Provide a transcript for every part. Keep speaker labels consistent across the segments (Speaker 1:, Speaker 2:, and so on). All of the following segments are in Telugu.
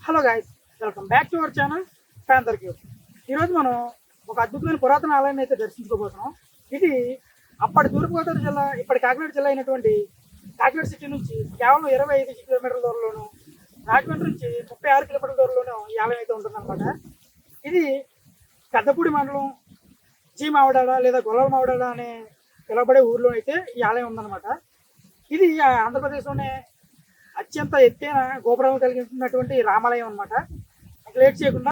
Speaker 1: Hello guys, welcome back to our channel panther cube. ఈరోజు మనం ఒక అద్భుతమైన పురాతన ఆలయాన్ని అయితే దర్శించుకోబోతున్నాం. ఇది అప్పటి తూర్పుగోదావరి జిల్లా, ఇప్పటి కాకినాడ జిల్లా అయినటువంటి కాకినాడ సిటీ నుంచి కేవలం 25 కిలోమీటర్ల దూరంలోను, రాజమండ్రి నుంచి 36 కిలోమీటర్ల దూరంలోనూ ఈ ఆలయం అయితే ఉంటుందన్నమాట. ఇది పెద్దపూడి మండలం జీ మావిడాడ లేదా గొల్లల మావిడాడ అనే పిలువబడే ఊర్లో అయితే ఈ ఆలయం ఉందన్నమాట. ఇది ఆంధ్రప్రదేశ్లోనే అత్యంత ఎత్తైన గోపురాలు కలిగినటువంటి రామాలయం అనమాట. లేట్ చేయకుండా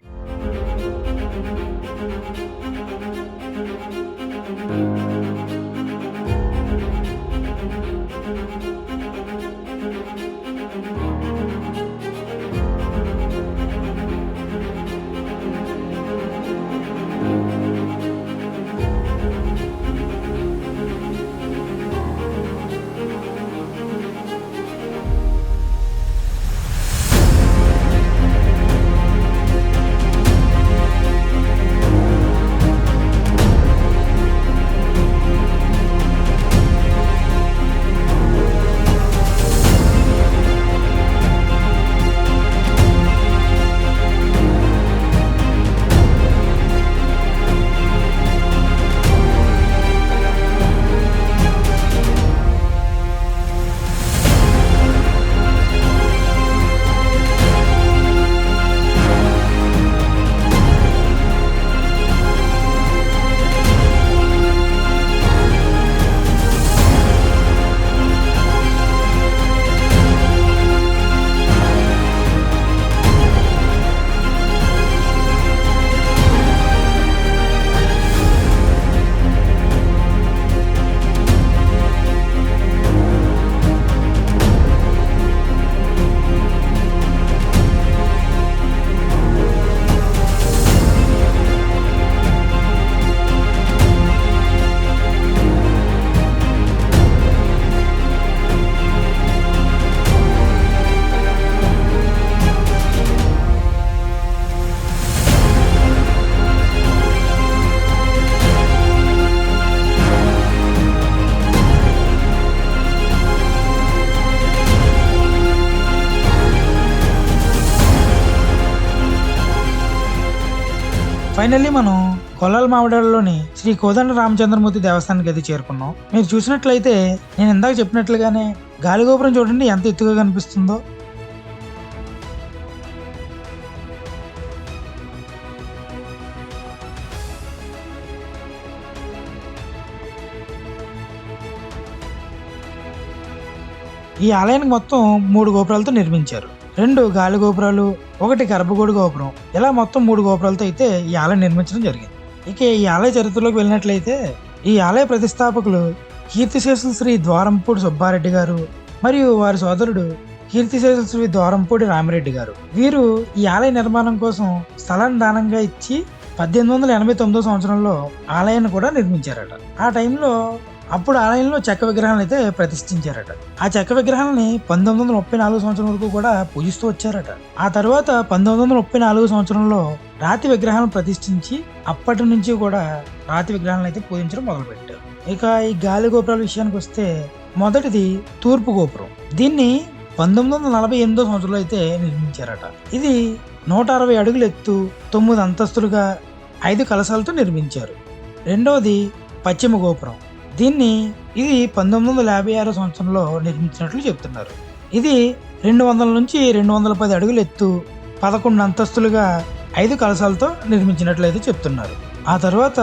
Speaker 2: ఫైనల్లీ మనం కొల్లల మావిడాడలోని శ్రీ కోదండ రామచంద్రమూర్తి దేవస్థానానికి అయితే చేరుకున్నాం. మీరు చూసినట్లయితే నేను ఇందాక చెప్పినట్లుగానే గాలిగోపురం చూడండి ఎంత ఎత్తుగా కనిపిస్తుందో. ఈ ఆలయానికి మొత్తం 3 గోపురాలతో నిర్మించారు. 2 గాలి గోపురాలు, 1 గర్భగుడి గోపురం, ఇలా మొత్తం 3 గోపురాలతో అయితే ఈ ఆలయం నిర్మించడం జరిగింది. ఇక ఈ ఆలయ చరిత్రలోకి వెళ్ళినట్లయితే ఈ ఆలయ ప్రతిష్టాపకులు కీర్తిశేషులు శ్రీ ద్వారంపూడి సుబ్బారెడ్డి గారు మరియు వారి సోదరుడు కీర్తిశేషులు శ్రీ ద్వారంపూడి రామిరెడ్డి గారు. వీరు ఈ ఆలయ నిర్మాణం కోసం స్థలాన్ని దానంగా ఇచ్చి 1889 సంవత్సరంలో ఆలయాన్ని కూడా నిర్మించారట. ఆ టైంలో అప్పుడు ఆలయంలో చెక్క విగ్రహాలను అయితే ప్రతిష్ఠించారట. ఆ చెక్క విగ్రహాలని 1934 సంవత్సరం వరకు కూడా పూజిస్తూ వచ్చారట. ఆ తర్వాత 1934 సంవత్సరంలో రాతి విగ్రహాలను ప్రతిష్ఠించి అప్పటి నుంచి కూడా రాతి విగ్రహాలను అయితే పూజించడం మొదలుపెట్టారు. ఇక ఈ గాలి గోపురాల విషయానికి వస్తే మొదటిది తూర్పు గోపురం. దీన్ని 1948 సంవత్సరంలో అయితే నిర్మించారట. ఇది 160 అడుగుల ఎత్తు, 9 అంతస్తులుగా 5 కలశాలతో నిర్మించారు. రెండవది పశ్చిమ గోపురం. ఇది 1956 సంవత్సరంలో నిర్మించినట్లు చెప్తున్నారు. ఇది 200 నుంచి 210 అడుగుల ఎత్తు, 11 అంతస్తులుగా 5 కలశాలతో నిర్మించినట్లయితే చెప్తున్నారు. ఆ తర్వాత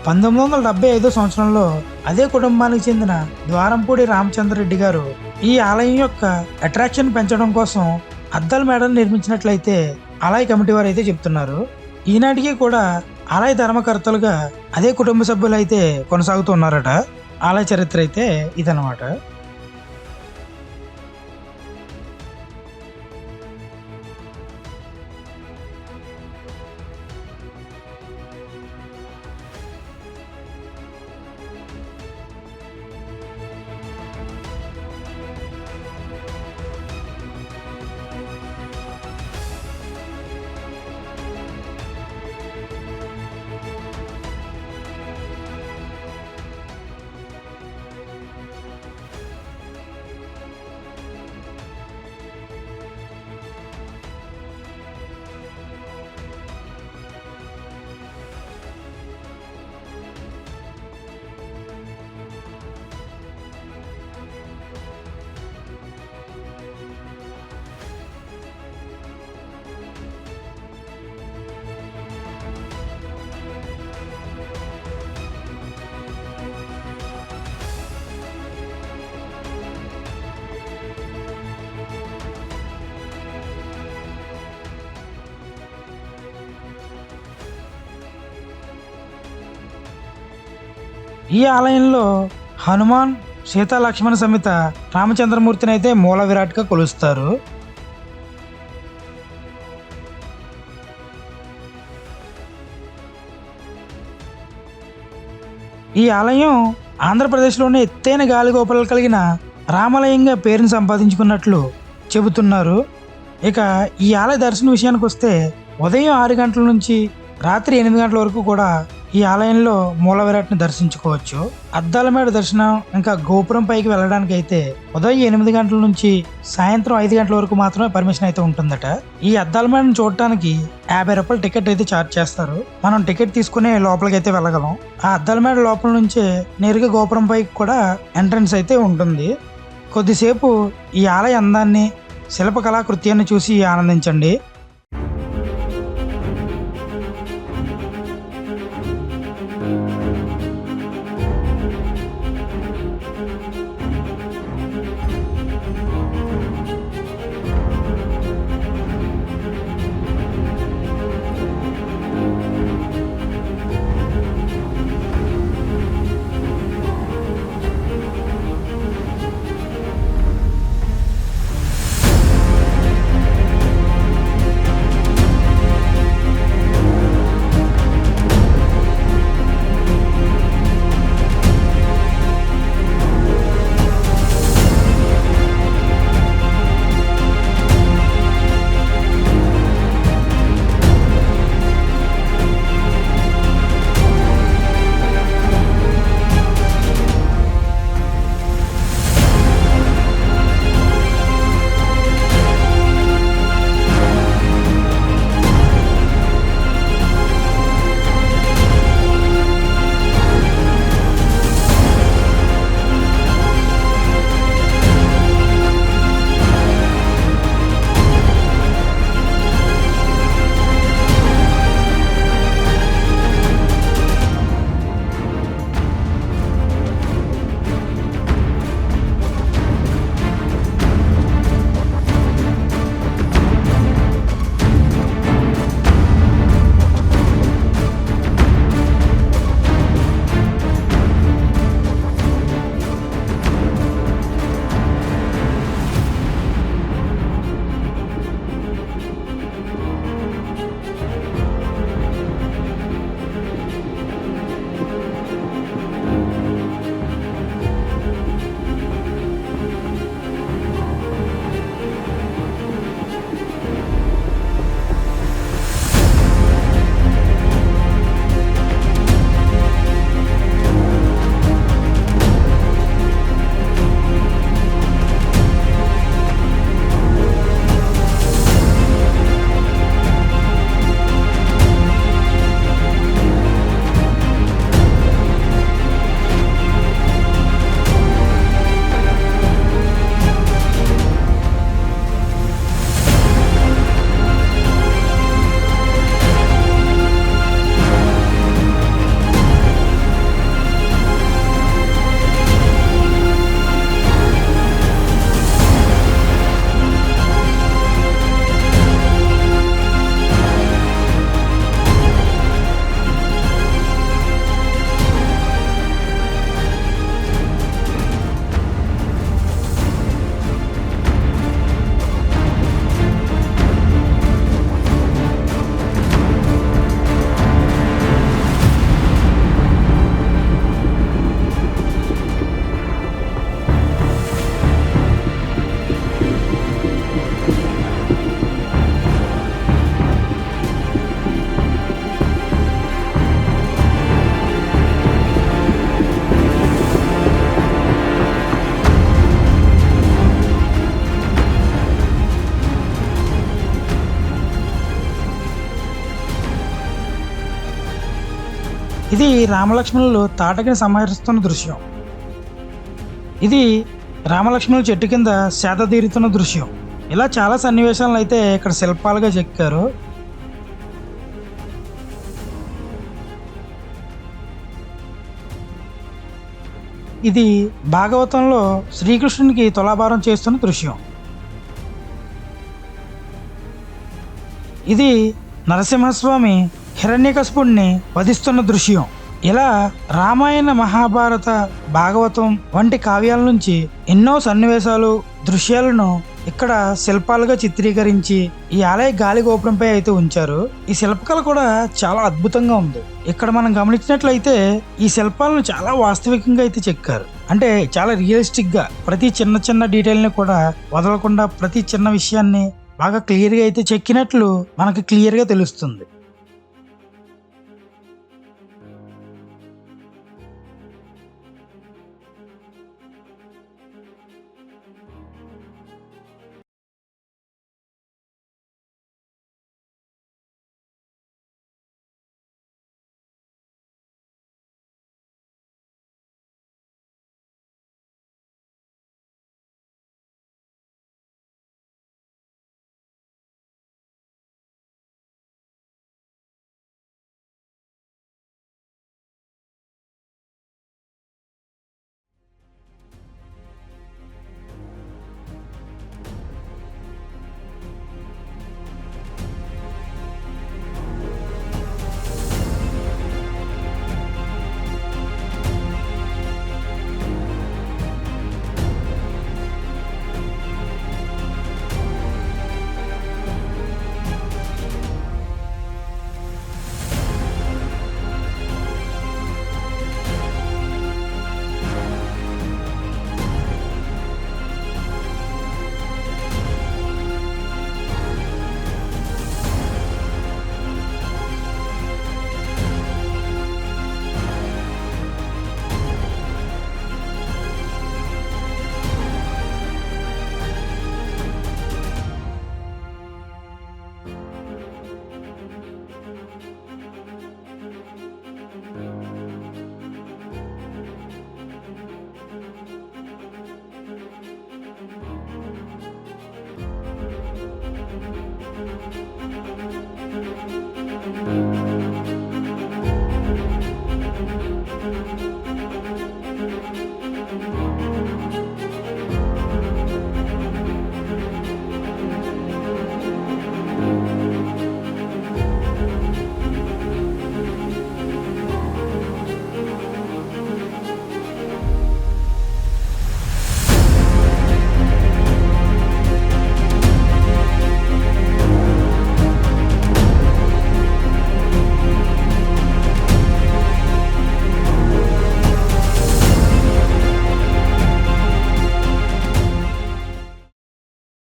Speaker 2: 1975 సంవత్సరంలో అదే కుటుంబానికి చెందిన ద్వారంపూడి రామచంద్రరెడ్డి గారు ఈ ఆలయం యొక్క అట్రాక్షన్ పెంచడం కోసం అద్దాల మేడను నిర్మించినట్లయితే ఆలయ కమిటీ వారు అయితే చెప్తున్నారు. ఈనాటికి కూడా ఆలయ ధర్మకర్తలుగా అదే కుటుంబ సభ్యులు అయితే కొనసాగుతున్నారట. ఆలయ చరిత్ర అయితే ఇదన్నమాట. ఈ ఆలయంలో హనుమాన్, సీతా లక్ష్మణ సమేత రామచంద్రమూర్తిని అయితే మూల విరాట్గా కొలుస్తారు. ఈ ఆలయం ఆంధ్రప్రదేశ్లోని ఎత్తైన గాలిగోపురాలు కలిగిన రామాలయంగా పేరుని సంపాదించుకున్నట్లు చెబుతున్నారు. ఇక ఈ ఆలయ దర్శన విషయానికి వస్తే ఉదయం 6 గంటల నుంచి రాత్రి 8 గంటల వరకు కూడా ఈ ఆలయంలో మూల విరాట్ని దర్శించుకోవచ్చు. అద్దాల మేడ దర్శనం ఇంకా గోపురం పైకి వెళ్ళడానికి అయితే ఉదయం 8 గంటల నుంచి సాయంత్రం 5 గంటల వరకు మాత్రమే పర్మిషన్ అయితే ఉంటుందట. ఈ అద్దాల మేడను చూడటానికి 50 రూపాయలు టికెట్ అయితే ఛార్జ్ చేస్తారు. మనం టికెట్ తీసుకుని లోపలికి అయితే వెళ్ళగలం. ఆ అద్దాల మేడ లోపల నుంచే నేరుగా గోపురం పైకి కూడా ఎంట్రన్స్ అయితే ఉంటుంది. కొద్దిసేపు ఈ ఆలయ అందాన్ని, శిల్పకళాకృత్యాన్ని చూసి ఆనందించండి. ఇది రామలక్ష్మణులు తాటకిని సంహరిస్తున్న దృశ్యం. ఇది రామలక్ష్మణులు చెట్టు కింద సేద తీరుతున్న దృశ్యం. ఇలా చాలా సన్నివేశాలను అయితే ఇక్కడ శిల్పాలుగా చెక్కారు. ఇది భాగవతంలో శ్రీకృష్ణునికి తులాభారం చేస్తున్న దృశ్యం. ఇది నరసింహస్వామి హిరణ్యకశిపుడిని వధిస్తున్న దృశ్యం. ఇలా రామాయణ, మహాభారత, భాగవతం వంటి కావ్యాల నుంచి ఎన్నో సన్నివేశాలు, దృశ్యాలను ఇక్కడ శిల్పాలుగా చిత్రీకరించి ఈ ఆలయ గాలి గోపురంపై అయితే ఉంచారు. ఈ శిల్పకళ కూడా చాలా అద్భుతంగా ఉంది. ఇక్కడ మనం గమనించినట్లయితే ఈ శిల్పాలను చాలా వాస్తవికంగా అయితే చెక్కారు. అంటే చాలా రియలిస్టిక్ గా ప్రతి చిన్న చిన్న డీటెయిల్ ని కూడా వదలకుండా ప్రతి చిన్న విషయాన్ని బాగా క్లియర్ గా అయితే చెక్కినట్లు మనకి క్లియర్ గా తెలుస్తుంది.